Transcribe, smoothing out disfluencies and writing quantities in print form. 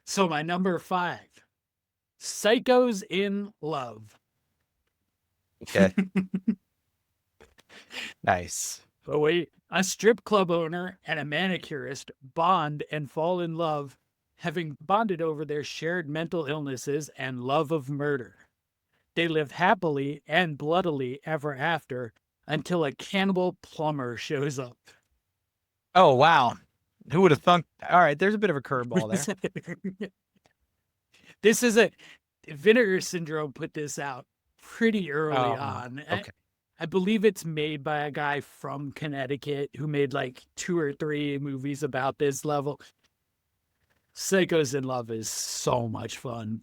So my number 5, Psychos in Love. Okay. Nice. But wait, a strip club owner and a manicurist bond and fall in love, having bonded over their shared mental illnesses and love of murder. They live happily and bloodily ever after until a cannibal plumber shows up. Oh, wow. Who would have thunk? All right, there's a bit of a curveball there. This is a Vinegar Syndrome put this out pretty early Oh, on. okay. I believe it's made by a guy from Connecticut who made like 2 or 3 movies about this level. Psychos in Love is so much fun.